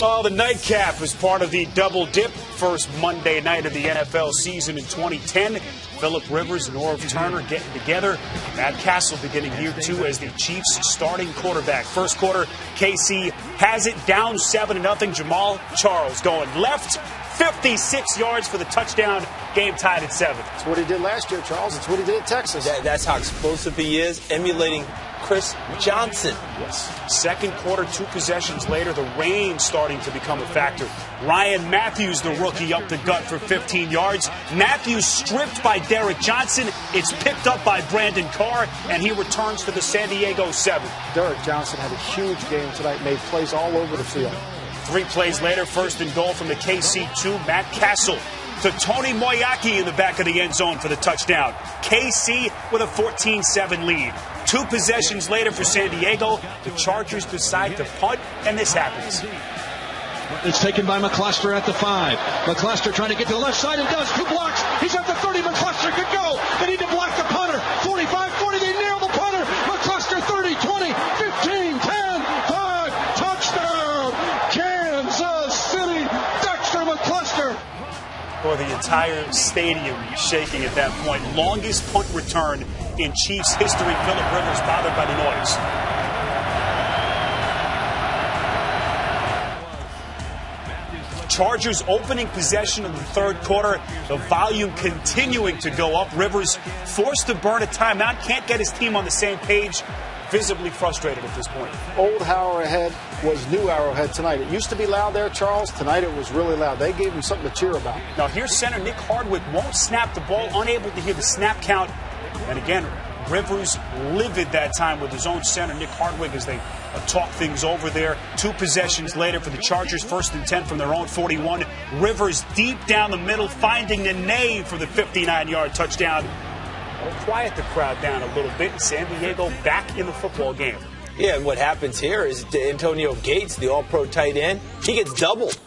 Well, the nightcap is part of the double dip. First Monday night of the NFL season in 2010. Phillip Rivers and Orv Turner getting together. Matt Castle beginning year 2 as the Chiefs' starting quarterback. First quarter, KC has it down 7-0. Jamal Charles going left, 56 yards for the touchdown. Game tied at 7. That's what he did last year, Charles. It's what he did at Texas. That's how explosive he is, emulating Chris Johnson. Yes. Second quarter, 2 possessions later, the rain starting to become a factor. Ryan Matthews, the rookie, up the gut for 15 yards. Matthews stripped by Derek Johnson. It's picked up by Brandon Carr, and he returns for the San Diego 7. Derek Johnson had a huge game tonight, made plays all over the field. 3 plays later, first and goal from the KC 2. Matt Castle to Tony Moyaki in the back of the end zone for the touchdown. KC with a 14-7 lead. 2 possessions later for San Diego, the Chargers decide to punt, and this happens. It's taken by McCluster at the 5. McCluster trying to get to the left side and does 2 blocks. He's at the 30. McCluster could go. They need to block the punter. 45, 40. They nail the punter. McCluster 30, 20, 15, 10, 5. Touchdown. Kansas City. Dexter McCluster. Or the entire stadium shaking at that point. Longest punt return in Chiefs history. Phillip Rivers bothered by the noise. Chargers opening possession in the third quarter. The volume continuing to go up. Rivers forced to burn a timeout. Can't get his team on the same page. Visibly frustrated at this point. Old Arrowhead was new Arrowhead tonight. It used to be loud there, Charles. Tonight it was really loud. They gave him something to cheer about. Now here's center Nick Hardwick. Won't snap the ball. Unable to hear the snap count. And again, Rivers livid that time with his own center, Nick Hardwick, as they talk things over there. 2 possessions later for the Chargers, first and 10 from their own 41. Rivers deep down the middle, finding Nene for the 59-yard touchdown. We'll quiet the crowd down a little bit. San Diego back in the football game. Yeah, and what happens here is Antonio Gates, the all-pro tight end, he gets doubled.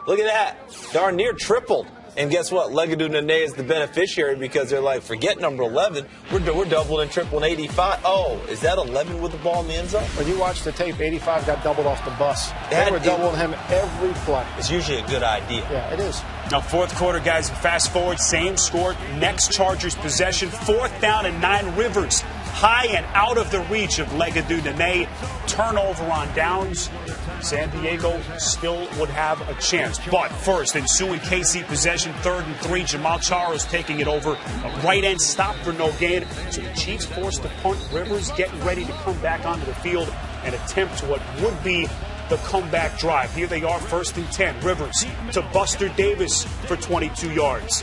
Look at that. Darn near tripled. And guess what? Legadou Nene is the beneficiary because they're like, forget number 11. We're doubling and tripling 85. Oh, is that 11 with the ball in the end zone? When you watch the tape, 85 got doubled off the bus. They were doubling him every play. It's usually a good idea. Yeah, it is. Now, fourth quarter, guys, fast forward, same score. Next Chargers possession, 4th down and 9. Rivers high and out of the reach of Legadou Nene. Turnover on downs. San Diego still would have a chance. But first, ensuing KC possession, 3rd and 3. Jamal Charles taking it over. A right end stop for no gain. So the Chiefs forced to punt. Rivers getting ready to come back onto the field and attempt what would be the comeback drive. Here they are, 1st and 10. Rivers to Buster Davis for 22 yards.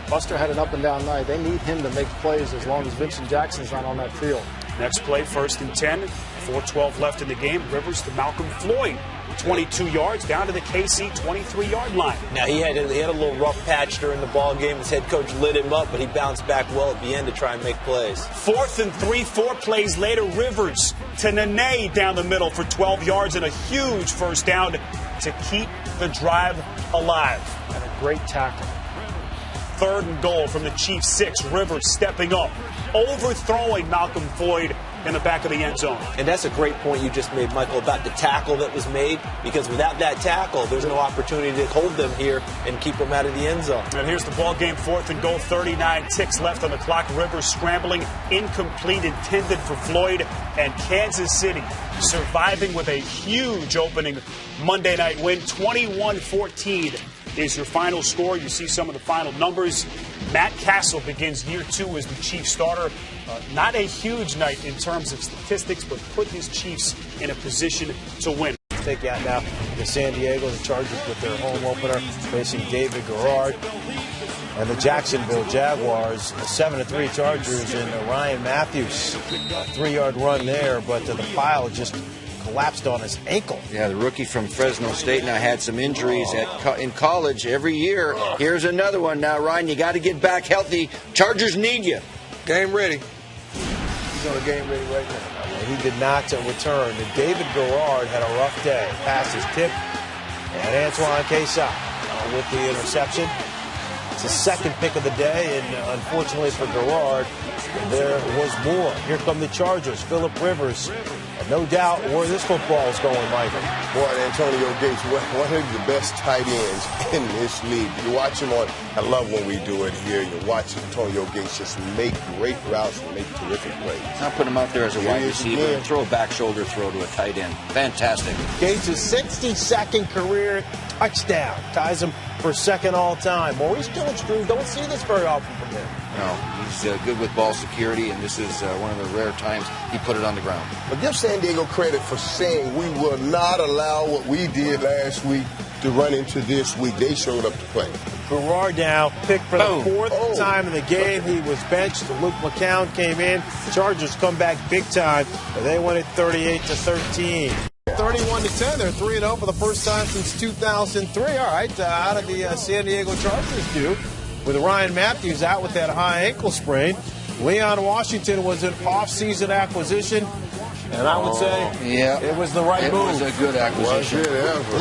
Buster had an up-and-down night. They need him to make plays as long as Vincent Jackson's not on that field. Next play, 1st and 10. 4:12 left in the game. Rivers to Malcolm Floyd. 22 yards down to the KC 23-yard line. Now, he had a little rough patch during the ball game. His head coach lit him up, but he bounced back well at the end to try and make plays. 4th and 3, 4 plays later. Rivers to Nene down the middle for 12 yards and a huge first down to keep the drive alive. And a great tackle. 3rd and goal from the Chiefs 6. Rivers stepping up, overthrowing Malcolm Floyd in the back of the end zone. And that's a great point you just made, Michael, about the tackle that was made, because without that tackle, there's no opportunity to hold them here and keep them out of the end zone. And here's the ball game, 4th and goal, 39 ticks left on the clock. Rivers scrambling, incomplete, intended for Floyd, and Kansas City surviving with a huge opening Monday night win, 21-14. Is your final score. You see some of the final numbers. Matt Castle begins year 2 as the Chiefs starter. Not a huge night in terms of statistics, but put his Chiefs in a position to win. Take out now the San Diego, the Chargers with their home opener facing David Garrard. And the Jacksonville Jaguars, 7-3 Chargers, and Ryan Matthews, a 3-yard run there, but the pile just collapsed on his ankle. Yeah, the rookie from Fresno State now had some injuries in college every year. Here's another one. Now, Ryan, you got to get back healthy. Chargers need you. Game ready. He's on a game ready right now. He did not return. And David Garrard had a rough day. Pass is tipped. And Antoine Quezada with the interception. It's the second pick of the day, and unfortunately for Gerard, there was more. Here come the Chargers. Phillip Rivers. And no doubt where this football is going, Michael. Boy, Antonio Gates, one of the best tight ends in this league. You watch him on, I love when we do it here. You watch Antonio Gates just make great routes and make terrific plays. I'll put him out there as a wide receiver and throw a back shoulder throw to a tight end. Fantastic. Gates' 62nd career touchdown ties him for second all time. Maurice Jones-Drew, don't see this very often from him. No, he's good with ball security, and this is one of the rare times he put it on the ground. But give San Diego credit for saying we will not allow what we did last week to run into this week. They showed up to play. Gerard now picked for the fourth time in the game. He was benched. Luke McCown came in. Chargers come back big time, but they won it 38-13. 31-10. They're 3-0 for the first time since 2003. All right, how did the San Diego Chargers do? With Ryan Matthews out with that high ankle sprain. Leon Washington was an off-season acquisition, and I would say it was the right move. It was a good acquisition.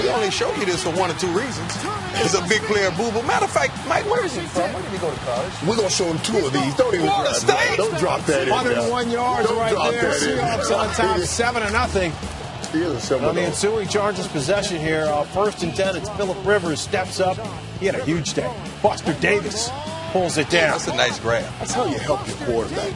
We only show you this for one or two reasons. It's a big player, boo-boo. Matter of fact, Mike, where is he from? Where did he go to college? We're going to show him two of these. Don't even Florida State. Don't drop that in. 101 yards right there. Seahawks on top, 7-0. On the ensuing Chargers possession here, first and 10, it's Phillip Rivers steps up. He had a huge day. Foster Davis pulls it down. That's a nice grab. That's how you help your quarterback.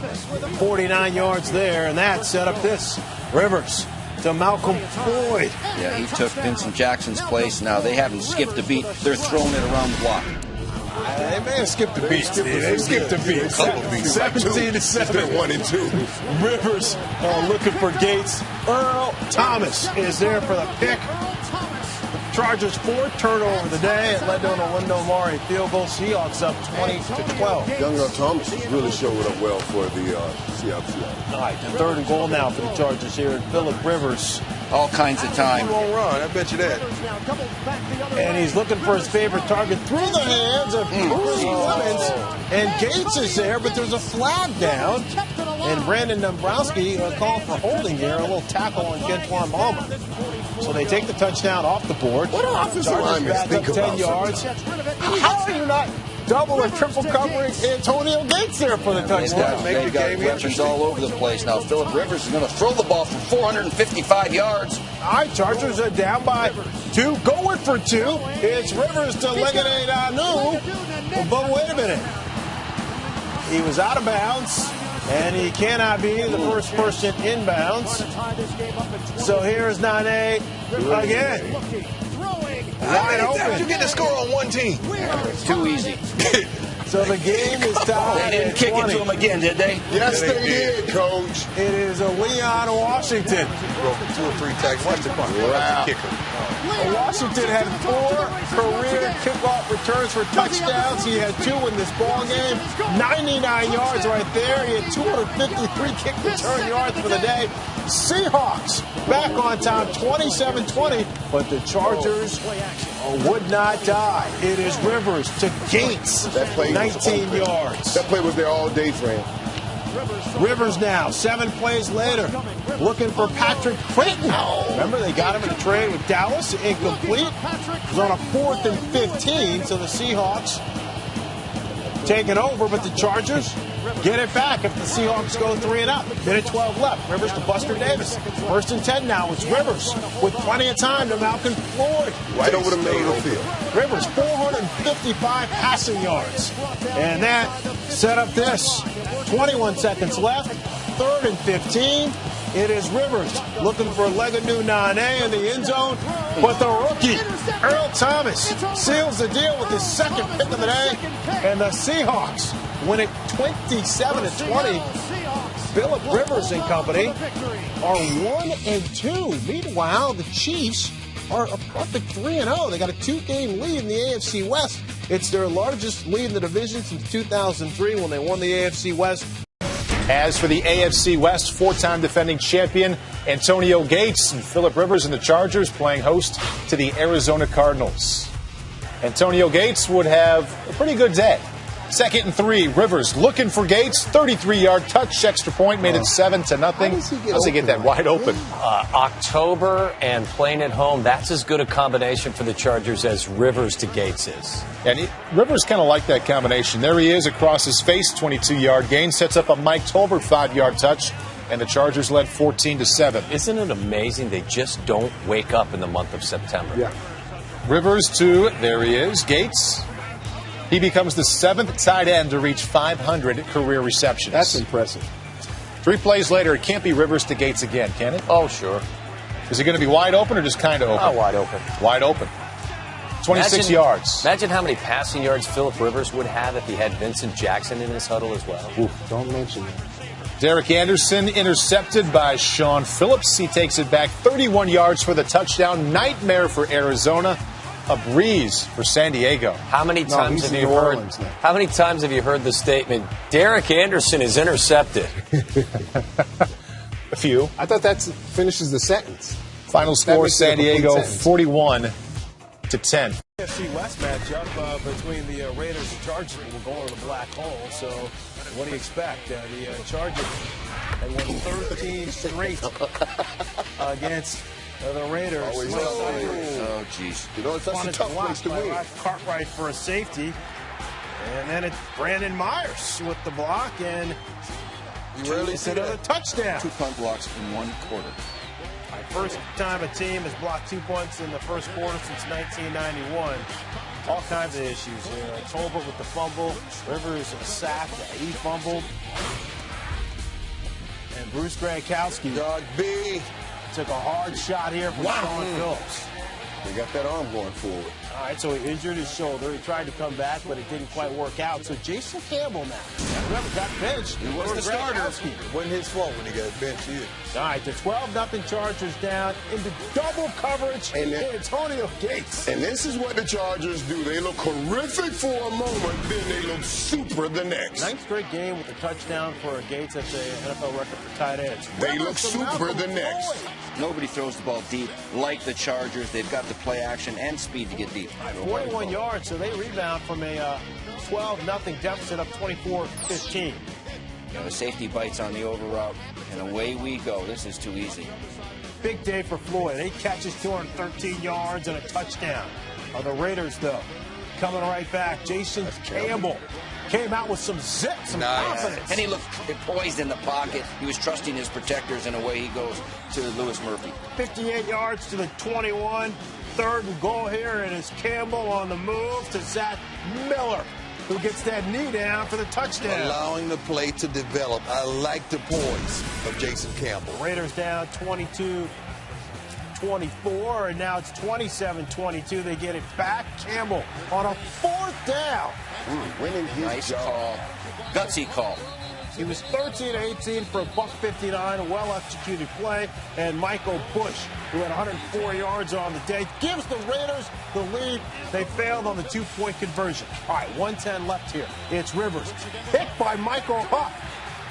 49 yards there, and that set up this. Rivers to Malcolm Floyd. Yeah, he took Vincent Jackson's place. Now they haven't skipped a beat. They're throwing it around the block. They may have skipped a beat. They skipped a beat. 17-7. 1 and 2. Rivers looking for Gates. Earl Thomas is there for the pick. Chargers' fourth turnover of the day. It led to a Wendell Murray field goal. Seahawks up 20-12. Young Earl Thomas is really showing up well for the Seahawks. All right, third and goal now for the Chargers here. And Phillip Rivers. All kinds of time. He won't run, I bet you that. And he's looking for his favorite target through the hands of Bruce Clemens. And Gates is there, but there's a flag down. And Brandon Dombrowski called for holding here, a little tackle on Kentuan Malma. So they take the touchdown off the board. What do offensive linemen think about 10 yards. How are you not double or triple covering Antonio Gates there for the touchdown? They've got weapons all over the place. Now Phillip Rivers is going to throw the ball for 455 yards. All right, Chargers are down by 2, going for 2. It's Rivers to Legade Anu. But wait a minute. He was out of bounds, and he cannot be the first person inbounds. So here's Nane again. How many times you get to score on one team? It's too easy. So the game is tied. They didn't kick it to him again, did they? Yes, they did, Coach. It is a Leon Washington. Broken 2 or 3 tackles. Watch the punt. Watch the kicker. Washington had 4 career kickoff returns for touchdowns. He had 2 in this ball game. 99 yards right there. He had 253 kick return yards for the day. Seahawks back on top, 27-20, but the Chargers would not die. It is Rivers to Gates, 19 yards. That play was there all day, friend. Rivers now, 7 plays later, looking for Patrick Quentin. Remember, they got him in a trade with Dallas, incomplete. It was on a 4th and 15, so the Seahawks taking over, but the Chargers get it back if the Seahawks go 3-0. Minute 12 left. Rivers to Buster Davis. First and 10 now. It's Rivers with plenty of time to Malcolm Floyd. Right over the middle of the field. Rivers, 455 passing yards. And that set up this. 21 seconds left. 3rd and 15. It is Rivers looking for Legadu Nane in the end zone. But the rookie, Earl Thomas, seals the deal with his second pick of the day. And the Seahawks win it 27-20. Phillip Rivers and company are 1-2. Meanwhile, the Chiefs are a perfect 3-0. They got a 2-game lead in the AFC West. It's their largest lead in the division since 2003 when they won the AFC West. As for the AFC West, 4-time defending champion Antonio Gates and Phillip Rivers and the Chargers playing host to the Arizona Cardinals. Antonio Gates would have a pretty good day. 2nd and 3. Rivers looking for Gates. 33-yard touch. Extra point made it 7-0. How does he get that wide open? October and playing at home, that's as good a combination for the Chargers as Rivers to Gates is. And Rivers kind of like that combination. There he is across his face. 22-yard gain. Sets up a Mike Tolbert 5-yard touch. And the Chargers led 14-7. Isn't it amazing they just don't wake up in the month of September? Yeah. Rivers to, there he is, Gates. He becomes the 7th tight end to reach 500 career receptions. That's impressive. 3 plays later, it can't be Rivers to Gates again, can it? Oh, sure. Is it going to be wide open or just kind of open? Oh, wide open. Wide open. 26 yards. Imagine how many passing yards Phillip Rivers would have if he had Vincent Jackson in his huddle as well. Ooh, don't mention that. Derek Anderson intercepted by Sean Phillips. He takes it back 31 yards for the touchdown. Nightmare for Arizona. A breeze for San Diego. How many times have you heard? How many times have you heard the statement? Derek Anderson is intercepted. A few. I thought that finishes the sentence. Final score: San Diego 41-10. AFC West matchup between the Raiders and Chargers will go into the black hole. So, what do you expect? The Chargers have won 13 straight against the Raiders. Oh, jeez. You know, that's a tough place to win. Cartwright for a safety. And then it's Brandon Myers with the block. And You rarely see another that. touchdown. 2 punt blocks in 1 quarter. First time a team has blocked 2 punts in the first quarter since 1991. All kinds of issues. Tolbert with the fumble. Rivers sacked. He fumbled. And Bruce Gronkowski Dog B. took a hard shot here from Sean Phillips. They got that arm going forward. All right, so he injured his shoulder. He tried to come back, but it didn't quite work out. So Jason Campbell now. Remember, got benched. He was the starter. It wasn't his fault when he got benched either. All right, the 12-0 Chargers down into double coverage. And Antonio Gates. And this is what the Chargers do. They look horrific for a moment, then they look super the next. 9th straight game with a touchdown for Gates. That's an NFL record for tight ends. They look super the next. Nobody throws the ball deep like the Chargers. They've got the play action and speed to get deep. 41 yards, so they rebound from a 12-0 deficit up 24-15. The safety bites on the over route, and away we go. This is too easy. Big day for Floyd. 8 catches, 213 yards, and a touchdown. The Raiders, though, coming right back. Jason Campbell came out with some zip, some confidence. And he looked poised in the pocket. He was trusting his protectors, and away he goes to Lewis Murphy. 58 yards to the 21. 3rd and goal here, and it's Campbell on the move to Zach Miller, who gets that knee down for the touchdown. Allowing the play to develop. I like the poise of Jason Campbell. Raiders down 22-24, and now it's 27-22. They get it back. Campbell on a 4th down. Winning his Nice job. call. Gutsy call. He was 13-18 for a $159, a well-executed play. And Michael Bush, who had 104 yards on the day, gives the Raiders the lead. They failed on the 2-point conversion. All right, 1:10 left here. It's Rivers. Hit by Michael Huff.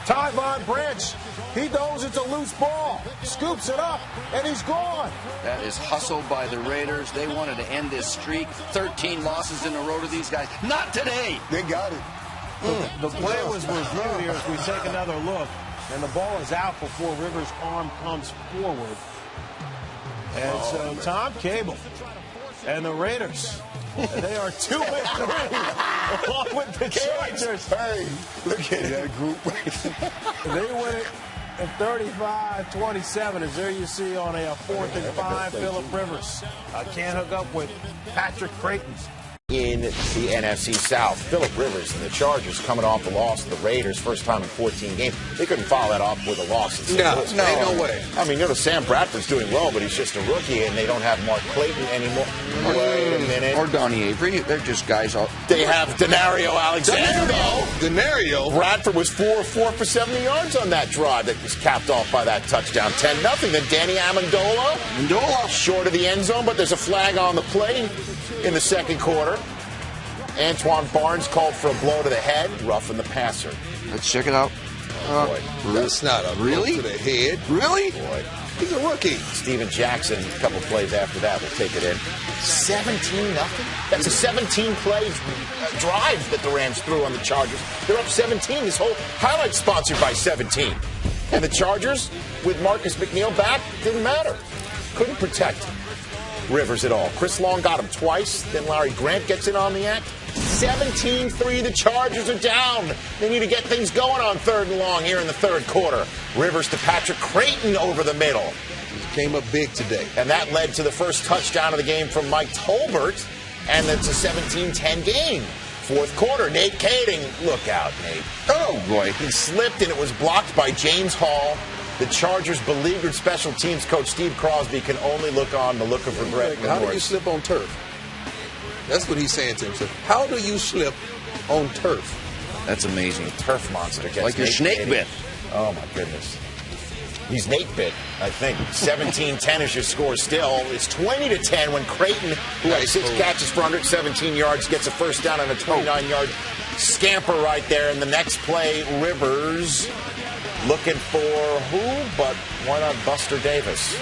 Tyvon Branch, he knows it's a loose ball. Scoops it up, and he's gone. That is hustle by the Raiders. They wanted to end this streak. 13 losses in a row to these guys. Not today. They got it. The play was reviewed here as we take another look, and the ball is out before Rivers' arm comes forward. And so Tom Cable and the Raiders, they are 2-3 along with the Chargers. Hey, look at that group. They win it at 35-27, as there you see on a 4th and 5, Phillip Rivers can't hook up with Patrick Creighton. In the NFC South, Phillip Rivers and the Chargers coming off the loss to the Raiders, first time in 14 games. They couldn't follow that up with a loss. No way. I mean, Sam Bradford's doing well, but he's just a rookie, and they don't have Mark Clayton anymore. Wait a minute. Or Donnie Avery. They're just guys. They have Denario Alexander. Denario. Bradford was 4 for 70 yards on that drive that was capped off by that touchdown. 10-0. Then Danny Amendola. Short of the end zone, but there's a flag on the play in the 2nd quarter. Antoine Barnes called for a blow to the head, roughing the passer. Let's check it out. That's not a blow to the head. Really? Boy. He's a rookie. Steven Jackson, a couple plays after that, will take it in. 17-0. That's a 17-play drive that the Rams threw on the Chargers. They're up 17. This whole highlight sponsored by 17. And the Chargers, with Marcus McNeil back, didn't matter. Couldn't protect Rivers at all. Chris Long got him twice. Then Larry Grant gets in on the act. 17-3, the Chargers are down. They need to get things going on 3rd and long here in the 3rd quarter. Rivers to Patrick Creighton over the middle. He came up big today. And that led to the first touchdown of the game from Mike Tolbert. And it's a 17-10 game. 4th quarter, Nate Kading. Look out, Nate. Oh, boy. He slipped and it was blocked by James Hall. The Chargers' beleaguered special teams coach Steve Crosby can only look on the look of regret. How do you slip on turf? That's what he's saying to himself. How do you slip on turf? That's amazing. Turf monster gets like your snake bit. Oh, my goodness. He's Nate bit, I think. 17-10 is your score still. It's 20-10 when Creighton, who had 6 catches for 117 yards, gets a first down on a 29-yard scamper right there. And the next play, Rivers looking for who? But why not Buster Davis?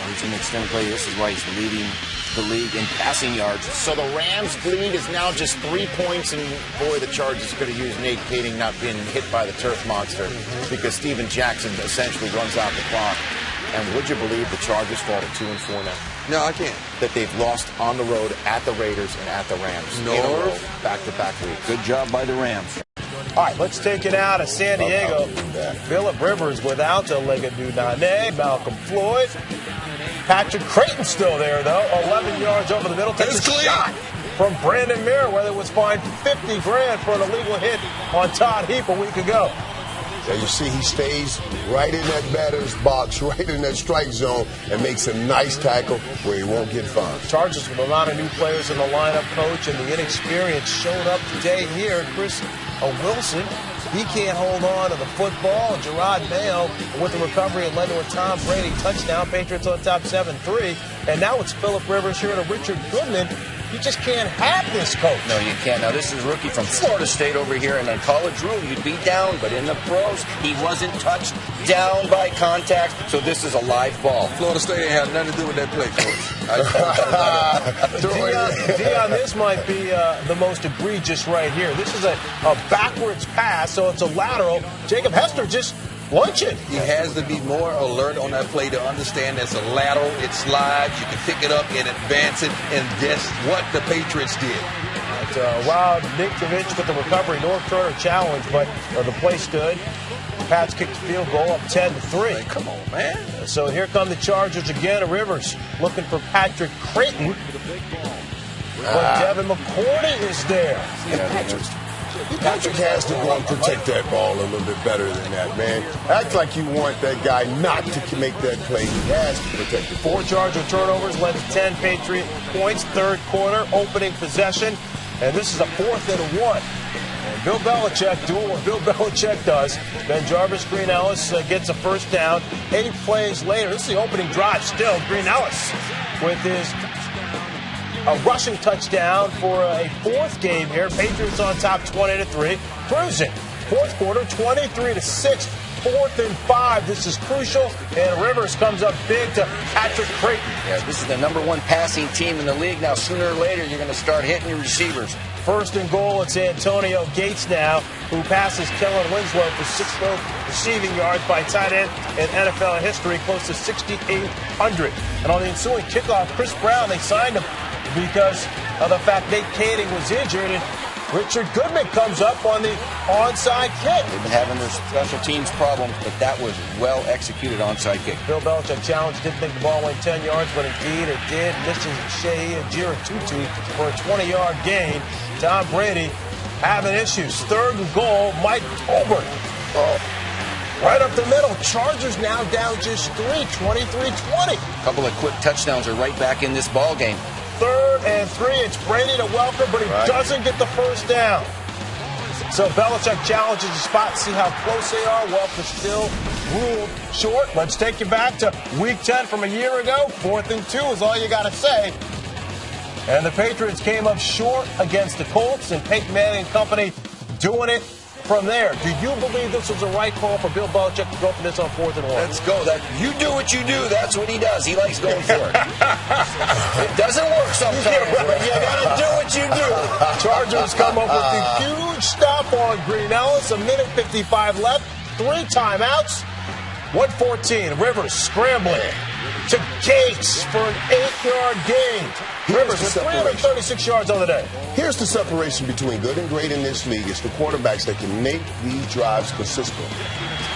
He's an extended play. This is why he's leading the league in passing yards. So the Rams' lead is now just 3 points, and boy, the Chargers could have used Nate Kading not being hit by the turf monster because Steven Jackson essentially runs out the clock. And would you believe the Chargers fall to 2-4 now? No, I can't. That they've lost on the road at the Raiders and at the Rams. No. In a row, back-to-back weeks. Good job by the Rams. All right, let's take it out of San Diego. Phillip Rivers without Legadou Nane, Malcolm Floyd. Patrick Creighton still there, though. 11 yards over the middle. Takes a shot from Brandon Merriweather, was fined $50,000 for an illegal hit on Todd Heap a week ago. So you see he stays right in that batter's box, right in that strike zone, and makes a nice tackle where he won't get fined. Chargers with a lot of new players in the lineup, coach, and the inexperience showed up today here. Chris Wilson, he can't hold on to the football. Gerard Mayo with the recovery and led to a Tom Brady touchdown. Patriots on top 7-3. And now it's Phillip Rivers here to Richard Goodman. You just can't have this, coach. No, you can't. Now, this is a rookie from Florida State over here, and on college rule, you'd be down, but in the pros, he wasn't touched down by contact, so this is a live ball. Florida State ain't had nothing to do with that play, coach. Dion, this might be the most egregious right here. This is a backwards pass, so it's a lateral. Jacob Hester just lunching. He has to be more alert on that play to understand that's a lateral. It slides. You can pick it up and advance it. And guess what the Patriots did? Wow, Nick Tovich with the recovery. North Turner challenge, but the play stood. Pats kicked the field goal up 10-3. Hey, come on, man. So here come the Chargers again. Rivers looking for Patrick Creighton. But Devin McCourty is there. Patrick has to go and protect that ball a little bit better than that, man. Act like you want that guy not to make that play. He has to protect it. 4 Charger turnovers led to 10 Patriot points. 3rd quarter, opening possession. And this is a 4th and 1. And Bill Belichick doing what Bill Belichick does. Then Jarvis Green Ellis gets a first down. 8 plays later, this is the opening drive still. Green Ellis with his a rushing touchdown for a 4th game here. Patriots on top 20-3. Cruising. 4th quarter, 23-6. 4th and 5. This is crucial. And Rivers comes up big to Patrick Creighton. Yeah, this is the #1 passing team in the league. Now, sooner or later, you're going to start hitting your receivers. 1st and goal, it's Antonio Gates now, who passes Kellen Winslow for 6th most receiving yards by tight end in NFL history, close to 6,800. And on the ensuing kickoff, Chris Brown, they signed him because of the fact Nate Kading was injured, and Richard Goodman comes up on the onside kick. They've been having their special teams problems, but that was well-executed onside kick. Bill Belichick challenged, didn't think the ball went 10 yards, but indeed it did. Missing Shea and Jira Tutu for a 20-yard gain. Tom Brady having issues. 3rd and goal, Mike Tolbert. Right up the middle. Chargers now down just 3, 23-20. A couple of quick touchdowns are right back in this ball game. 3rd and 3. It's Brady to welcome, but he doesn't get the first down. So Belichick challenges the spot. See how close they are. Welker still ruled short. Let's take you back to Week 10 from a year ago. 4th and 2 is all you got to say. And the Patriots came up short against the Colts, and Peyton Manning and company doing it from there. Do you believe this was the right call for Bill Belichick to go for this on 4th and 1? Let's go. You do what you do. That's what he does. He likes going for it. It doesn't work sometimes. But you got to do what you do. Chargers come up with the huge stop on Green Ellis. 1:55 left. 3 timeouts. 1:14. Rivers scrambling to Gates for an 8-yard gain. Rivers with 336 yards on the day. Here's the separation between good and great in this league. It's the quarterbacks that can make these drives consistent.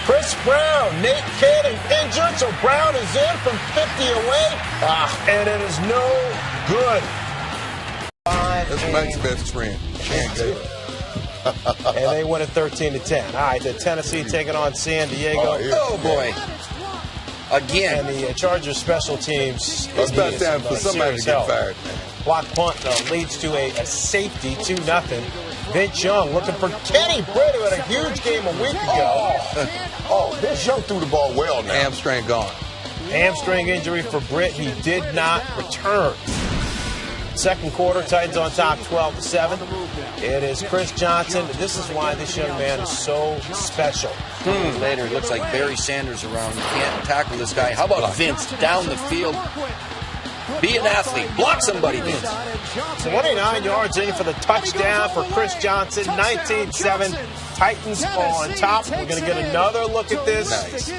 Chris Brown, Nate Cannon injured, so Brown is in from 50 away. And it is no good. That's Mike's best friend. And they win at 13-10. All right, the Tennessee taking on San Diego. Oh boy. Again. And the Chargers special teams. It's about time for somebody to get fired. Block punt leads to a safety, 2-0. Vince Young looking for Kenny Britt, who had a huge game a week ago. Vince Young threw the ball well now. Hamstring gone. Hamstring injury for Britt. He did not return. Second quarter, Titans on top 12-7. It is Chris Johnson. This is why this young man is so special. Later, it looks like Barry Sanders around. You can't tackle this guy. How about Vince down the field? Be an athlete. Block somebody, Vince. 29 yards in for the touchdown for Chris Johnson. 19-7. Titans on top. We're going to get another look at this. Nice.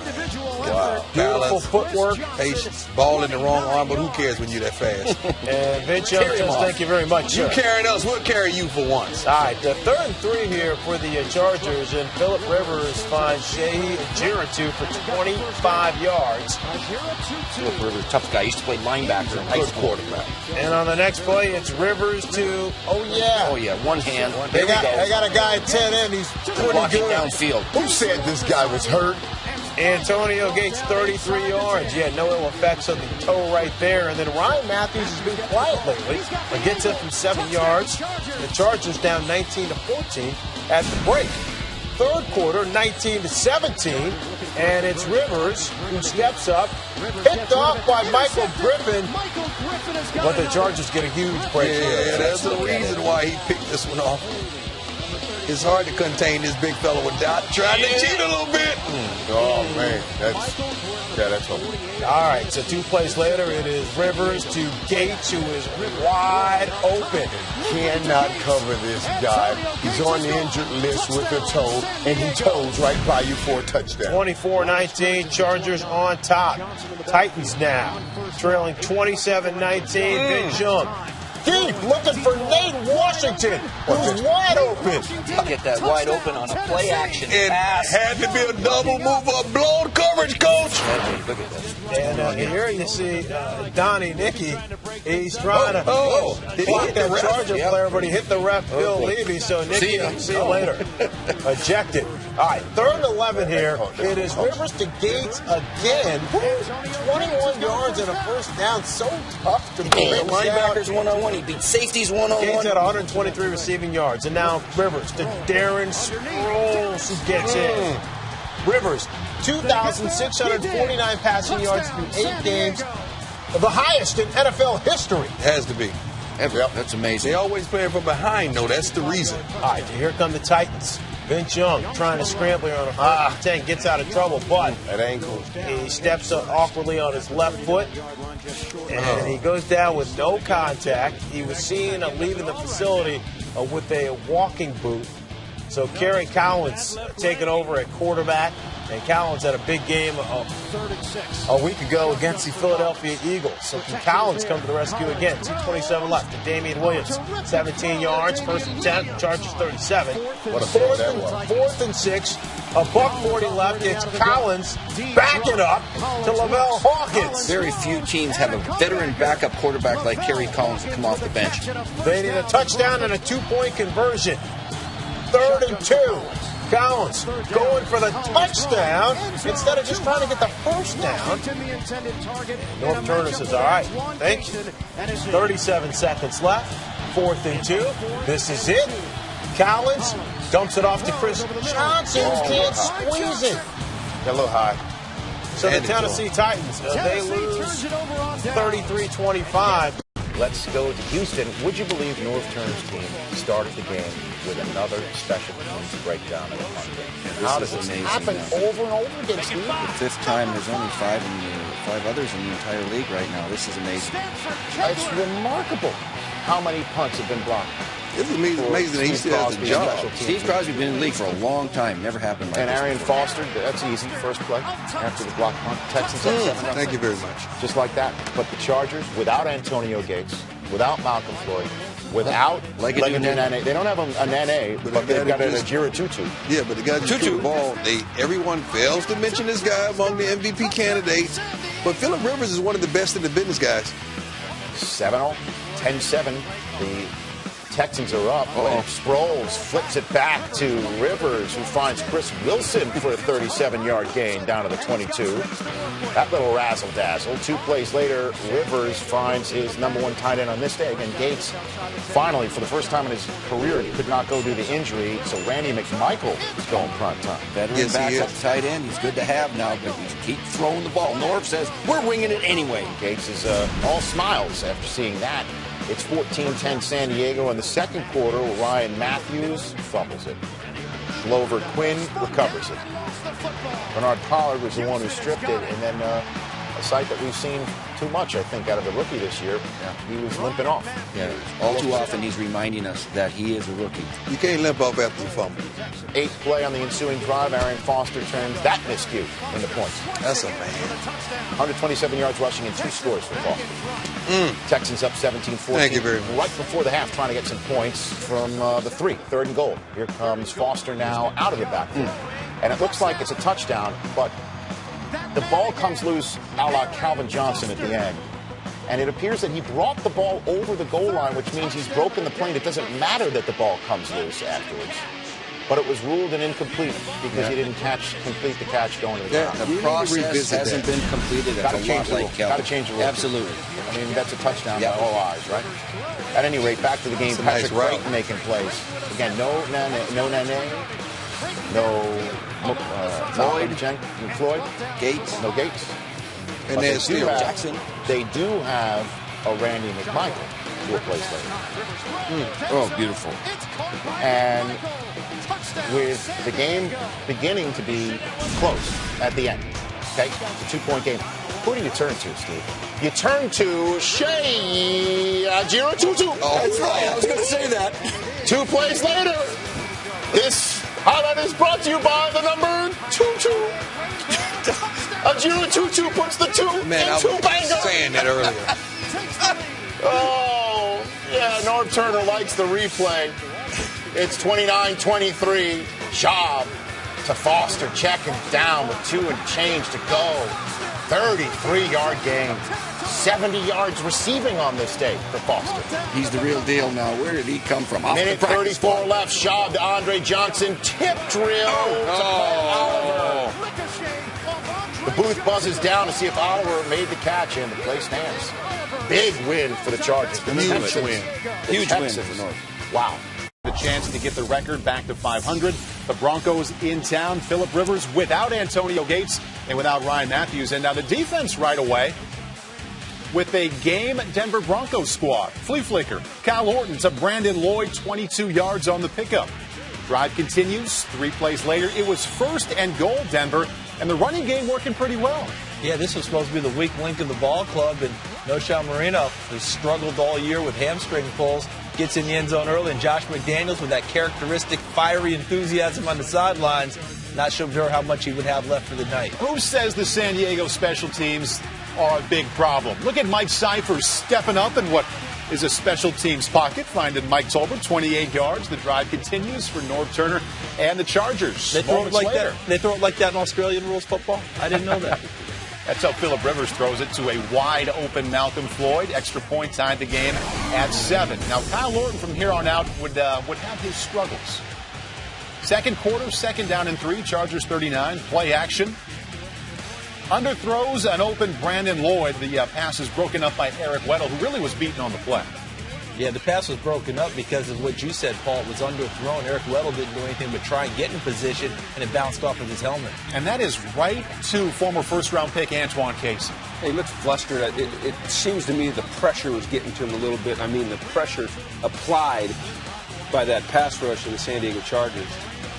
Wow. Beautiful footwork. Patience. Ball in the wrong arm, but who cares when you're that fast? And Vince Young says, thank you very much. You carrying us, we'll carry you for once. All right, the 3rd and 3 here for the Chargers, and Phillip Rivers finds Shehi Ajiratu for 25 yards. Phillip Rivers, tough guy. He used to play linebacker in high school. Quarterback. And on the next play, it's Rivers to, one hand. They got a guy at 10 in. He's walking downfield. Who said this guy was hurt? Antonio Gates, 33 yards. Yeah, no ill effects on the toe right there. And then Ryan Matthews has been quiet lately, but gets it from 7 yards. The Chargers down 19-14 at the break. Third quarter, 19-17, and it's Rivers who steps up, picked off by Michael Griffin. But the Chargers get a huge break. Yeah, that's the reason why he picked this one off. It's hard to contain this big fella without trying to cheat a little bit. Oh, man. That's hopeful. All right, so 2 plays later, it is Rivers to Gates, who is wide open. Cannot cover this guy. He's on the injured list with a toe, and he toes right by you for a touchdown. 24-19, Chargers on top. Titans now trailing 27-19. Vince Young deep, looking for Nate Washington, who's wide open. Get that wide open on a play action pass. Had to be a double move, a blown coverage, coach. Look at that. And here you see Donnie Nicky. He's trying to block that Charger player, but he hit the ref, Bill Levy. So Nicky, see you later. Ejected. All right, 3rd and 11 here. It is Rivers to Gates again. 21 yards and a first down. So tough to beat. Linebackers one-on-one. He beat safeties one-on-one. Gates had 123 receiving yards. And now Rivers to Darren Sproles, who gets in. Rivers, 2,649 passing yards through 8 games. The highest in NFL history. Has to be. Yep, that's amazing. They always playing from behind, though. That's the reason. All right, here come the Titans. Vince Young trying to scramble here on a 4th and 10, gets out of trouble, but that ankle. He steps up awkwardly on his left foot, and he goes down with no contact. He was seen leaving the facility with a walking boot. So Kerry Collins taking over at quarterback. And Collins had a big game a week ago against the Philadelphia Eagles. So can Collins come to the rescue again? 2:27 left to Damian Williams. 17 yards, 1st and 10, Chargers 37. What a throw that was. 4th and 6, $1:40 left. It's Collins backing up to Lavelle Hawkins. Very few teams have a veteran backup quarterback like Kerry Collins to come off the bench. They need a touchdown and a 2-point conversion. 3rd and 2. Collins going for the touchdown instead of just trying to get the first down. North Turner says, all right, thank you. 37 seconds left. 4th and 2. This is it. Collins dumps it off to Chris Johnson, who can't squeeze it. Got a little high. So the Tennessee Titans, they lose 33-25. Let's go to Houston. Would you believe Norv Turner's team started the game with another special teams breakdown of the punt game? How does this happen over and over again, Steve? The fifth time. There's only five others in the entire league right now. This is amazing. It's remarkable how many punts have been blocked. It's amazing that he still has a job. Steve Crosby's been in the league for a long time. Never happened like and this. And Arian Foster, that's easy. First play after the block punt. Texans up 7-0. Thank you very much. Just like that. But the Chargers, without Antonio Gates, without Malcolm Floyd, without Leggett Nene. They don't have a Nene, but they've got a Jira Tutu. Yeah, but the guy just threw the ball. Everyone fails to mention this guy among the MVP candidates. But Phillip Rivers is one of the best in the business, guys. 7-0, 10-7. The Texans are up. Sproles flips it back to Rivers, who finds Chris Wilson for a 37-yard gain down to the 22. That little razzle-dazzle. 2 plays later, Rivers finds his #1 tight end on this day. Again, Gates, finally, for the first time in his career, he could not go due to injury, so Randy McMichael is going prime time. Veteran backup tight end. He's good to have now, but he keep throwing the ball. Norv says, we're winging it anyway. Gates is all smiles after seeing that. It's 14-10 San Diego in the second quarter. Ryan Matthews fumbles it. Glover Quinn recovers it. Bernard Pollard was the one who stripped it, and then a sight that we've seen too much, I think, out of the rookie this year. He was limping off. Yeah, all too often he's reminding us that he is a rookie. You can't limp off after the fumble. 8th play on the ensuing drive, Arian Foster turns that miscue into points. That's a man. 127 yards rushing and 2 scores for Foster. Texans up 17-14. Thank you very much. Right before the half, trying to get some points from the 3. 3rd and goal. Here comes Foster now out of the backfield. And it looks like it's a touchdown, but the ball comes loose a la Calvin Johnson at the end. And it appears that he brought the ball over the goal line, which means he's broken the plane. It doesn't matter that the ball comes loose afterwards. But it was ruled an incomplete because he didn't complete the catch going to the ground. The process hasn't been completed. Got to change the rule. Got to change the rule. Absolutely. I mean, that's a touchdown by all eyes, right? At any rate, back to the game. Patrick Wright making plays. Again, no Nene, no Floyd, Gates, no Gates. And there's still Jackson. They do have a Randy McMichael 4 plays later. Oh, beautiful. And with the game beginning to be close at the end, okay, it's a 2-point game. Who do you turn to, Steve? You turn to Shea Jiro Tutu. Oh, that's right. I was going to say that. 2 plays later, this highlight is brought to you by the number 22. Jiro Tutu puts the 2 into Bengals. Saying that earlier. Oh, yeah, Norv Turner likes the replay. It's 29-23. Schaub to Foster, checking down with 2 and change to go. 33-yard gain. 70 yards receiving on this day for Foster. He's the real deal now. Where did he come from? Minute 34 left. Schaub to Andre Johnson. Tip drill to Oliver. The booth buzzes down to see if Oliver made the catch, and the play stands. Big win for the Chargers. Huge win. Huge win for the North. Wow. The chance to get the record back to 500. The Broncos in town. Phillip Rivers without Antonio Gates and without Ryan Matthews. And now the defense right away with a game Denver Broncos squad. Flea flicker. Kyle Orton to Brandon Lloyd, 22 yards on the pickup. Drive continues. 3 plays later, it was 1st and goal, Denver. And the running game working pretty well. Yeah, this was supposed to be the weak link of the ball club, and Noshawn Marino has struggled all year with hamstring pulls. Gets in the end zone early, and Josh McDaniels with that characteristic fiery enthusiasm on the sidelines. Not sure how much he would have left for the night. Who says the San Diego special teams are a big problem? Look at Mike Cyphers stepping up in what is a special teams pocket, finding Mike Tolbert 28 yards. The drive continues for Norv Turner and the Chargers. They throw it like that. They throw it like that in Australian rules football. I didn't know that. That's how Phillip Rivers throws it to a wide-open Malcolm Floyd. Extra point tied the game at 7. Now, Kyle Orton from here on out would have his struggles. Second quarter, 2nd down and 3. Chargers 39. Play action. Underthrows an open Brandon Lloyd. The pass is broken up by Eric Weddle, who really was beaten on the play. Yeah, the pass was broken up because of what you said, Paul. It was underthrown. Eric Weddle didn't do anything but try and get in position, and it bounced off of his helmet. And that is right to former first-round pick Antoine Casey. He looked flustered. It seems to me the pressure was getting to him a little bit. I mean, the pressure applied by that pass rush of the San Diego Chargers.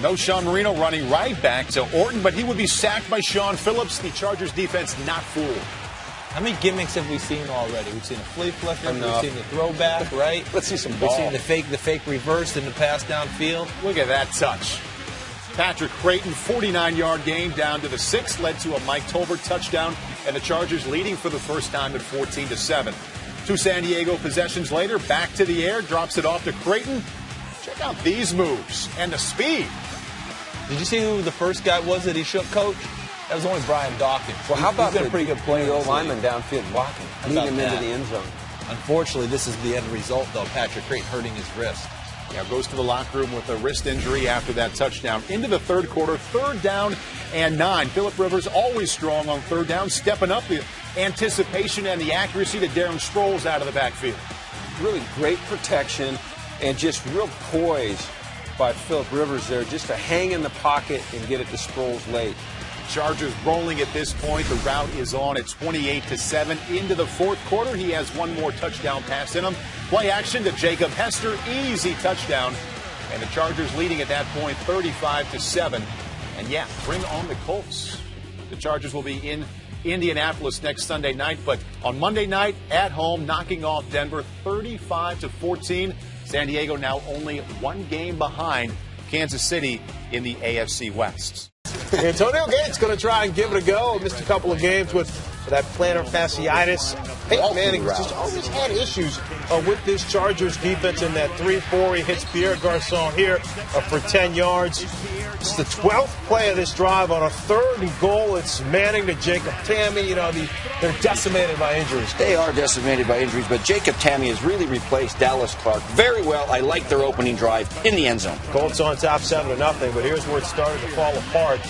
No Sean Marino running right back to Orton, but he would be sacked by Sean Phillips. The Chargers defense not fooled. How many gimmicks have we seen already? We've seen a flea flicker, we've seen the throwback, right? Let's see some ball. We've seen the fake reverse and the pass downfield. Look at that touch. Patrick Creighton, 49-yard gain down to the 6, led to a Mike Tolbert touchdown, and the Chargers leading for the first time at 14-7. 2 San Diego possessions later, back to the air, drops it off to Creighton. Check out these moves and the speed. Did you see who the first guy was that he shook, Coach? That was only Brian Dawkins. Well, how about he's been a pretty good player? the old lineman downfield blocking, leading him into the end zone? Unfortunately, this is the end result, though. Patrick Creighton hurting his wrist. Now goes to the locker room with a wrist injury after that touchdown. Into the third quarter, 3rd down and 9. Phillip Rivers always strong on 3rd down, stepping up the anticipation and the accuracy to Darren Sproles out of the backfield. Really great protection and just real poise by Phillip Rivers there, just to hang in the pocket and get it to Sproles late. Chargers rolling at this point. The route is on at 28-7 into the 4th quarter. He has one more touchdown pass in him. Play action to Jacob Hester. Easy touchdown. And the Chargers leading at that point 35-7. And yeah, bring on the Colts. The Chargers will be in Indianapolis next Sunday night, but on Monday night at home, knocking off Denver 35-14. San Diego now only 1 game behind Kansas City in the AFC West. Antonio Gates going to try and give it a go. Missed a couple of games with that plantar fasciitis. Peyton Manning just always had issues with this Chargers defense in that 3-4. He hits Pierre Garçon here for 10 yards. It's the 12th play of this drive on a 3rd and goal. It's Manning to Jacob Tamme. You know, they're decimated by injuries. They are decimated by injuries, but Jacob Tamme has really replaced Dallas Clark very well. I like their opening drive in the end zone. Colts on top 7-0, but here's where it started to fall apart.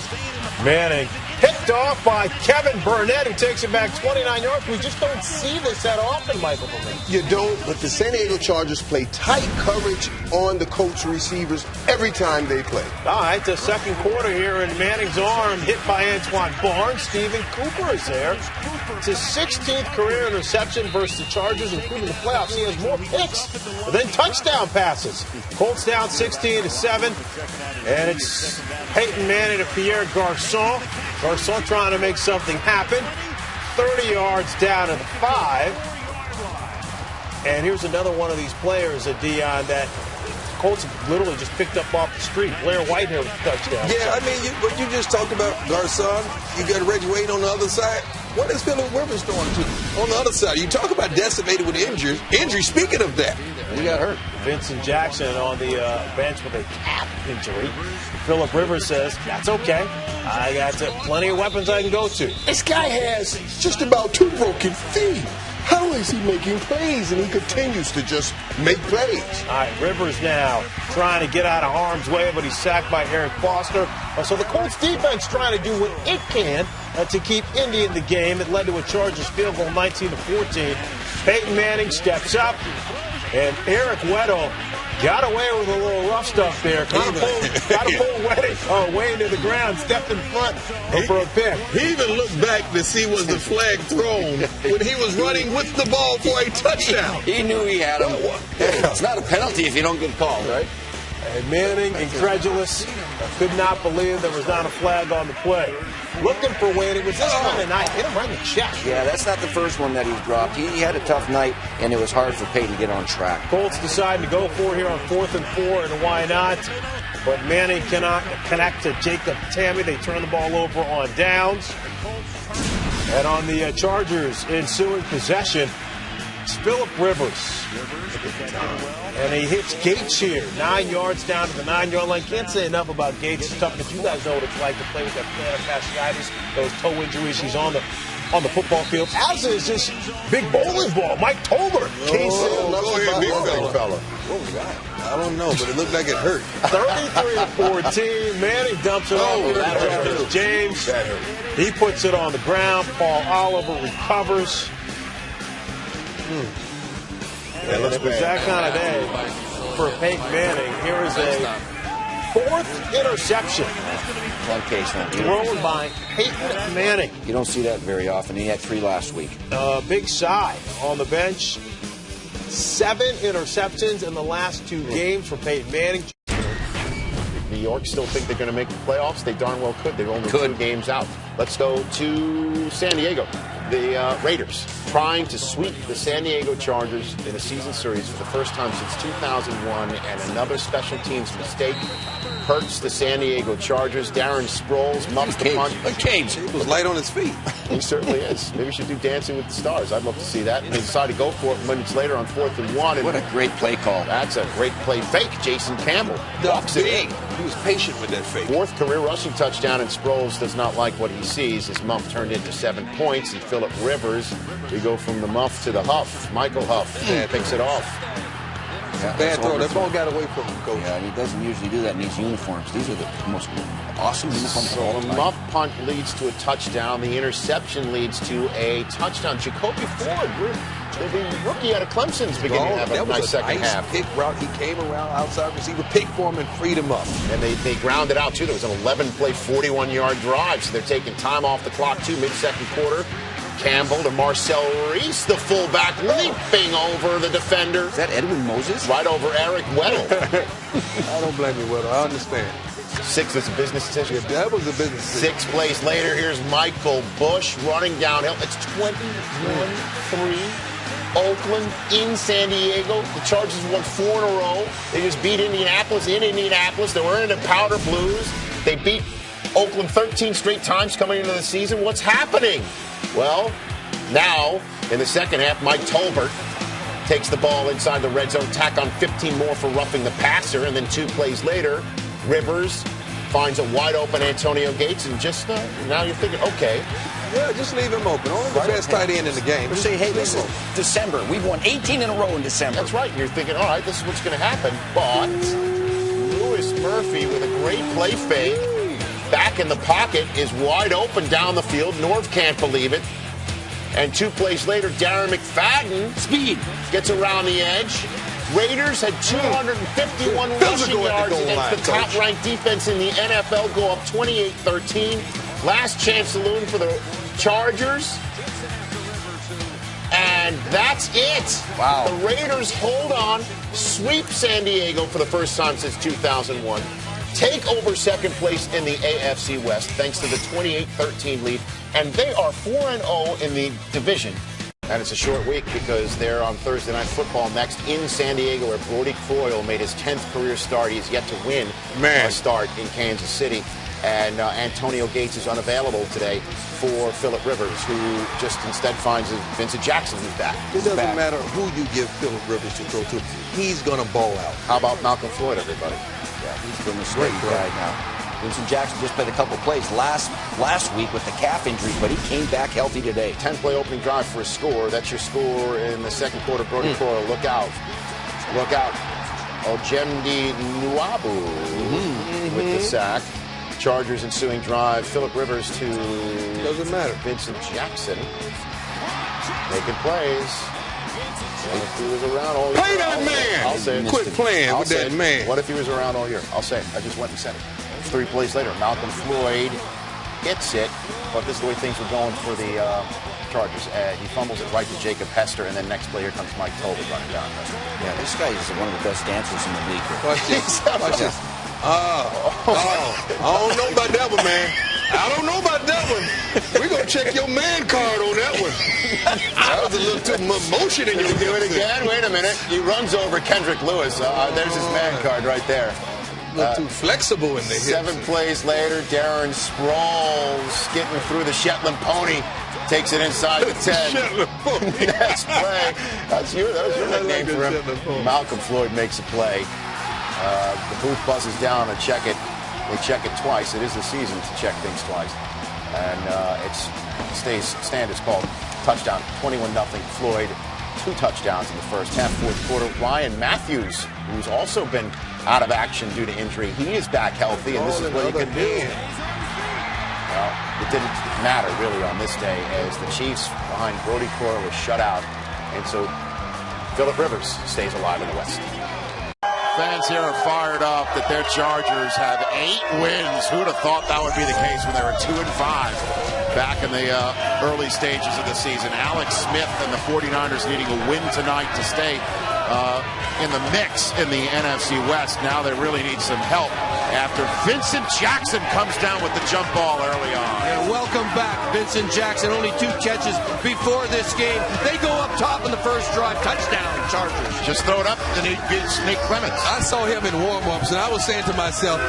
Manning picked off by Kevin Burnett, who takes it back 29 yards. We just don't see this that often, Michael. You don't, but the San Diego Chargers play tight coverage on the Colts receivers every time they play. All right, the 2nd quarter here, and Manning's arm hit by Antoine Barnes. Stephen Cooper is there. It's his 16th career interception versus the Chargers, including the playoffs. He has more picks than touchdown passes. Colts down 16-7, and it's Peyton Manning to Pierre Garçon. Garçon trying to make something happen. 30 yards down to the 5. And here's another one of these players at Dion that Colts literally just picked up off the street. Blair Whitehair with the touchdown. Yeah, I mean, what you just talked about, Garçon, you got Reggie Wade on the other side. What is Phillip Rivers throwing to on the other side? You talk about decimated with injury. Speaking of that, he got hurt. Vincent Jackson on the bench with a calf injury. Phillip Rivers says, that's okay. I got plenty of weapons I can go to. This guy has just about 2 broken feet. How is he making plays? And he continues to just make plays. All right, Rivers now trying to get out of harm's way, but he's sacked by Eric Foster. So the Colts defense trying to do what it can to keep Indy in the game. It led to a Chargers field goal 19-14. Peyton Manning steps up, and Eric Weddle got away with a little rough stuff there. Got to pull way into the ground, stepped in front for a pick. he even looked back to see was the flag thrown when he was running with the ball for a touchdown. He knew he had him. It's not a penalty if you don't get called, right? And Manning, incredulous, could not believe there was not a flag on the play. Looking for Wade. It was this kind of night. Hit him right in the chest. Yeah, that's not the first one that he's dropped. He had a tough night, and it was hard for Peyton to get on track. Colts decide to go for it here on 4th and 4, and why not? But Manning cannot connect to Jacob Tamme. They turn the ball over on downs. And on the Chargers ensuing possession, it's Phillip Rivers. And he hits Gates here. 9 yards down to the 9-yard line. Can't say enough about Gates' toughness. You guys know what it's like to play with that plantar fasciitis, those toe injuries. He's on the football field, as is this big bowling ball. Mike Tolbert. Go ahead, big fella. What was that? I don't know, but it looked like it hurt. 33-14. Manning dumps it off to James. He puts it on the ground. Paul Oliver recovers. It was that kind of day for Peyton Manning. Here is a fourth interception thrown by Peyton Manning. You don't see that very often. He had 3 last week. Big Cy on the bench. 7 interceptions in the last 2 games for Peyton Manning. New York still think they're going to make the playoffs. They darn well could. They're only 2 games out. Let's go to San Diego. The Raiders trying to sweep the San Diego Chargers in a season series for the first time since 2001, and another special teams mistake hurts the San Diego Chargers. Darren Sproles muffs the punt. He was light on his feet. He certainly is. Maybe we should do Dancing with the Stars. I'd love to see that. And they decide to go for it minutes later on 4th and 1. And what a great play call. That's a great play fake. Jason Campbell walks it in. He was patient with that fake. 4th career rushing touchdown, and Sproles does not like what he sees. His muff turned into 7 points, and Phillip Rivers, we go from the muff to the huff. Michael Huff picks it off. Yeah, bad throw. That ball got away from him, Coach. Yeah, he doesn't usually do that in these uniforms. These are the most awesome uniforms of all So time. the muff punt leads to a touchdown. The interception leads to a touchdown. Jacoby Ford, the rookie out of Clemson's beginning to have a nice second half. Pick route. He came around outside receiver, pick for him, and freed him up. And they grounded out, too. There was an 11-play, 41-yard drive, so they're taking time off the clock, too, mid-second quarter. Campbell to Marcel Reese, the fullback, leaping over the defender. Is that Edwin Moses? Right over Eric Weddle. I don't blame you, Weddle. I understand. 6 was a business decision. Yeah, that was a business decision. 6 plays later, here's Michael Bush running downhill. It's 21-3. Oakland in San Diego. The Chargers won 4 in a row. They just beat Indianapolis in Indianapolis. They were in the Powder Blues. They beat Oakland 13 straight times coming into the season. What's happening? Well, now, in the second half, Mike Tolbert takes the ball inside the red zone, tack on 15 more for roughing the passer, and then 2 plays later, Rivers finds a wide-open Antonio Gates, and just now you're thinking, okay. Yeah, just leave him open. Only the best tight end in the game. We say, hey, this is December. We've won 18 in a row in December. That's right. You're thinking, all right, this is what's going to happen. But Louis Murphy with a great play fake. Back in the pocket is wide open down the field. Norv can't believe it. And 2 plays later, Darren McFadden gets around the edge. Raiders had 251 rushing yards against the top-ranked defense in the NFL, go up 28-13. Last chance saloon for the Chargers. And that's it. Wow. The Raiders hold on, sweep San Diego for the first time since 2001. Take over second place in the AFC West thanks to the 28-13 lead. And they are 4-0 in the division. And it's a short week because they're on Thursday Night Football next in San Diego, where Brody Croyle made his 10th career start. He's yet to win a start in Kansas City. And Antonio Gates is unavailable today for Phillip Rivers, who just instead finds Vincent Jackson, who's back. It doesn't matter who you give Phillip Rivers to throw to. He's going to ball out. How about Malcolm Floyd, everybody? Yeah, he's been a great guy now. Vincent Jackson just played a couple plays last week with the calf injury, but he came back healthy today. 10-play opening drive for a score. That's your score in the second quarter. Brody Croyle, look out. Look out. Ojemdi Nwabu with the sack. Chargers ensuing drive. Phillip Rivers to doesn't matter. Vincent Jackson making plays. What if he was around all year? Play that man! I'll say it. Quit playing with that man. What if he was around all year? I'll say it. I just went and said it. 3 plays later, Malcolm Floyd hits it, but this is the way things were going for the Chargers. He fumbles it right to Jacob Hester, and then next play, here comes Mike Tolbert running down. Yeah, this guy is one of the best dancers in the league. Watch this. Watch this. I don't know about that one, man. I don't know about that one. We're going to check your man card on that one. That was a little too much motion in your do it again? Wait a minute. He runs over Kendrick Lewis. There's his man card right there. A little too flexible in the hips. 7 plays later, Darren Sproles getting through the Shetland pony. Takes it inside the 10. Next play. That was your nickname for him. Malcolm Floyd makes a play. The booth buzzes down to check it. They check it twice. It is the season to check things twice. And stand is called touchdown. 21-0 Floyd. 2 touchdowns in the first half. Fourth quarter, Ryan Matthews, who's also been out of action due to injury. He is back healthy, and this is what he can do. Well, it didn't matter really on this day as the Chiefs behind Brody Croyle was shut out. And so Phillip Rivers stays alive in the West. Fans here are fired up that their Chargers have 8 wins. Who would have thought that would be the case when they were 2-5 back in the early stages of the season? Alex Smith and the 49ers needing a win tonight to stay in the mix in the NFC West. Now they really need some help after Vincent Jackson comes down with the jump ball early on. And welcome back, Vincent Jackson. Only 2 catches before this game. They go up top in the first drive. Touchdown, Chargers. Just throw it up and he gets Nate Clements. I saw him in warm-ups, and I was saying to myself,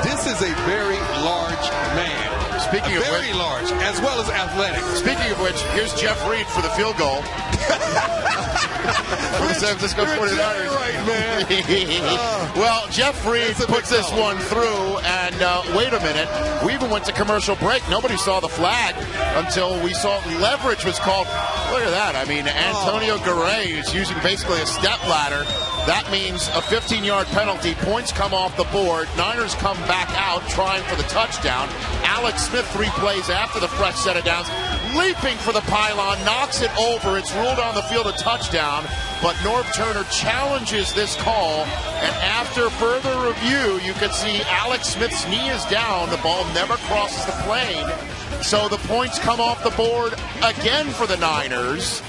this is a very large man. Speaking of very large, as well as athletic. Speaking of which, here's Jeff Reed for the field goal. For the San Francisco 49ers. Right, man. Well, Jeff Reed puts this one through, and wait a minute. We even went to commercial break. Nobody saw the flag until we saw leverage was called. Look at that. I mean, Antonio Garay is using basically a step ladder. That means a 15-yard penalty. Points come off the board. Niners come back out trying for the touchdown. Alex Smith 3 plays after the fresh set of downs. Leaping for the pylon, knocks it over. It's ruled on the field a touchdown, but Norv Turner challenges this call, and after further review, you can see Alex Smith's knee is down. The ball never crosses the plane, so the points come off the board again for the Niners,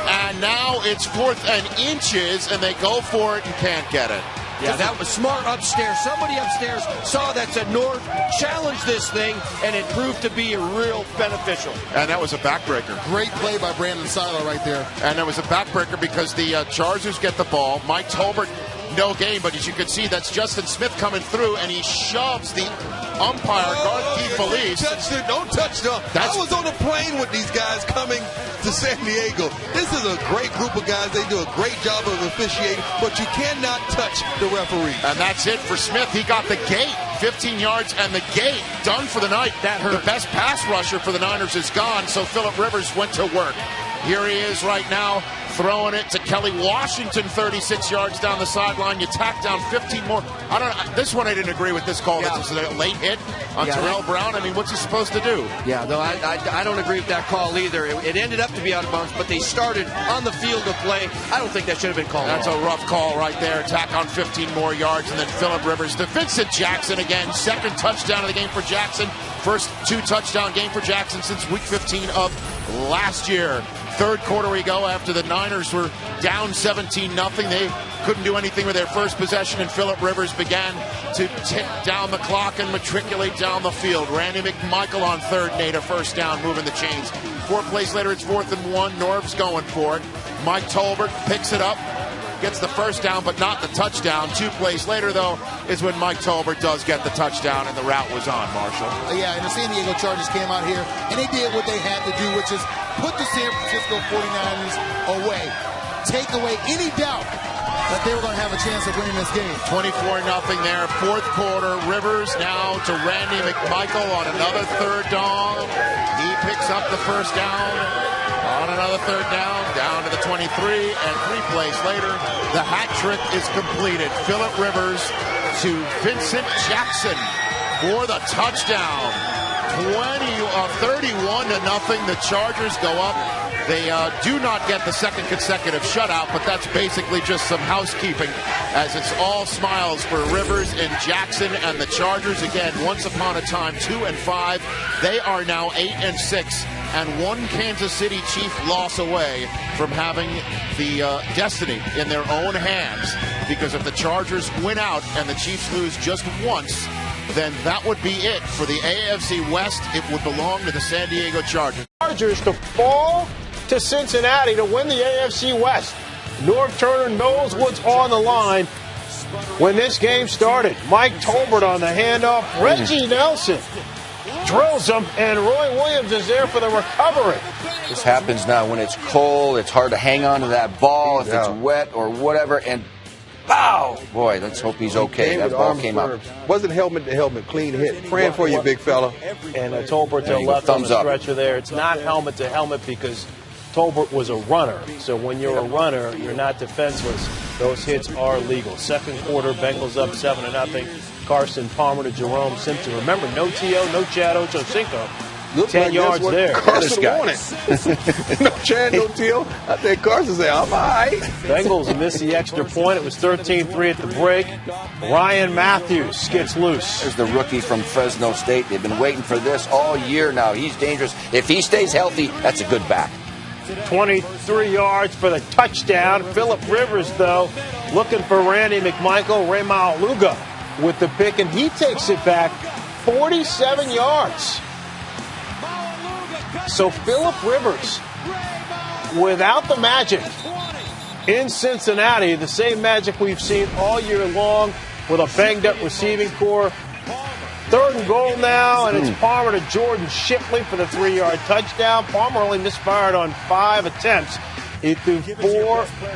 and now it's 4th and inches, and they go for it and can't get it. Yeah, that was smart upstairs. Somebody upstairs saw that, said, Norv, challenge this thing, and it proved to be real beneficial. And that was a backbreaker. Great play by Brandon Silo right there. And it was a backbreaker because the Chargers get the ball. Mike Tolbert, no gain, but as you can see, that's Justin Smith coming through, and he shoves the umpire, Garth Keith Felice. Don't touch them. I was on a plane with these guys coming to San Diego. This is a great group of guys. They do a great job of officiating, but you cannot touch the referee. And that's it for Smith. He got the gate, 15 yards, and the gate done for the night. That hurt. The best pass rusher for the Niners is gone, so Phillip Rivers went to work. Here he is right now, throwing it to Kelly Washington, 36 yards down the sideline. You tack down 15 more. This one I didn't agree with this call. Yeah. This is a late hit on Terrell Brown. I mean, what's he supposed to do? Yeah, no, I don't agree with that call either. It ended up to be out of bounds, but they started on the field of play. I don't think that should have been called. That's a rough call right there. Tack on 15 more yards, and then Phillip Rivers to Vincent Jackson again. Second touchdown of the game for Jackson. First 2-touchdown game for Jackson since week 15 of last year. Third quarter we go after the Niners were down 17-0. They couldn't do anything with their first possession, and Phillip Rivers began to tick down the clock and matriculate down the field. Randy McMichael on third and 8, a first down, moving the chains. 4 plays later, it's 4th and 1. Norv's going for it. Mike Tolbert picks it up, gets the first down, but not the touchdown. 2 plays later, though, is when Mike Tolbert does get the touchdown, and the route was on, Marshall. Yeah, and the San Diego Chargers came out here, and they did what they had to do, which is put the San Francisco 49ers away. Take away any doubt that they were going to have a chance of winning this game. 24-0 there, 4th quarter. Rivers now to Randy McMichael on another third down. He picks up the first down on another third down to the 23, and 3 plays later, the hat trick is completed. Phillip Rivers to Vincent Jackson for the touchdown. 31-0. The Chargers go up. They do not get the second consecutive shutout, but that's basically just some housekeeping, as it's all smiles for Rivers and Jackson and the Chargers. Again, once upon a time, 2-5. They are now 8-6, and 1 Kansas City Chief loss away from having the destiny in their own hands, because if the Chargers win out and the Chiefs lose just once, then that would be it for the AFC West. It would belong to the San Diego Chargers. Chargers to fall to Cincinnati to win the AFC West. Norv Turner knows what's on the line when this game started. Mike Tolbert on the handoff. Reggie Nelson drills him, and Roy Williams is there for the recovery. This happens now when it's cold. It's hard to hang on to that ball if it's wet or whatever, and pow! Boy, let's hope he's okay. That ball came out. Wasn't helmet to helmet, clean hit. Praying for you, big fella. And Tolbert to the left on the stretcher there. It's not helmet to helmet because Tolbert was a runner. So when you're a runner, you're not defenseless. Those hits are legal. Second quarter, Bengals up 7-0. Carson Palmer to Jerome Simpson. Remember, no T.O., no Chad Ochocinco. Looked 10 like yards that's what there. Carson wanted. No chance, no deal. I think Carson said, I'm all right. Bengals missed the extra point. It was 13-3 at the break. Ryan Matthews gets loose. There's the rookie from Fresno State. They've been waiting for this all year now. He's dangerous. If he stays healthy, that's a good back. 23 yards for the touchdown. Phillip Rivers, though, looking for Randy McMichael. Ray Maluga with the pick, and he takes it back 47 yards. So Phillip Rivers, without the magic in Cincinnati, the same magic we've seen all year long with a banged-up receiving corps. 3rd and goal now, and it's Palmer to Jordan Shipley for the 3-yard touchdown. Palmer only misfired on 5 attempts. He threw 4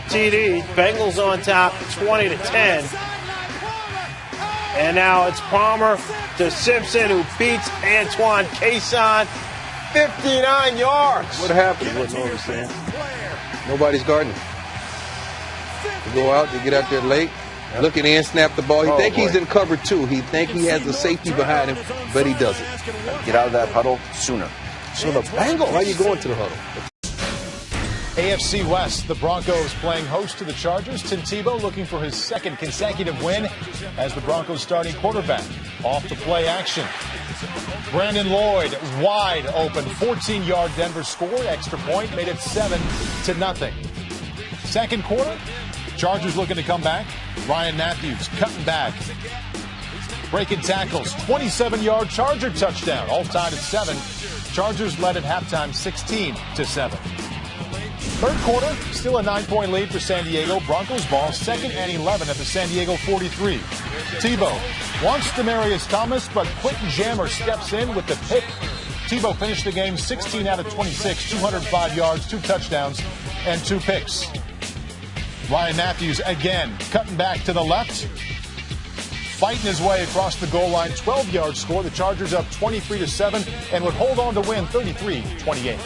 TDs. Bengals on top, 20-10. And now it's Palmer to Simpson, who beats Antoine Cason, 59 yards. What happened? What Norman's saying. Nobody's guarding. They go out, they get out there late. Looking in, snap the ball. He think he's in cover 2. He think he has a safety behind him, but he doesn't. Get out of that huddle sooner. So the Bengals. Why are you going to the huddle? AFC West, the Broncos playing host to the Chargers. Tim Tebow looking for his 2nd consecutive win as the Broncos starting quarterback. Off the play action. Brandon Lloyd wide open. 14-yard Denver score. Extra point made it 7-0. Second quarter, Chargers looking to come back. Ryan Matthews cutting back. Breaking tackles. 27-yard Charger touchdown. All tied at 7. Chargers led at halftime 16-7. Third quarter, still a 9-point lead for San Diego. Broncos ball, 2nd and 11 at the San Diego 43. Tebow wants Demaryius Thomas, but Quentin Jammer steps in with the pick. Tebow finished the game 16 out of 26, 205 yards, 2 touchdowns, and 2 picks. Ryan Matthews again cutting back to the left, fighting his way across the goal line. 12-yard score. The Chargers up 23-7 and would hold on to win 33-28.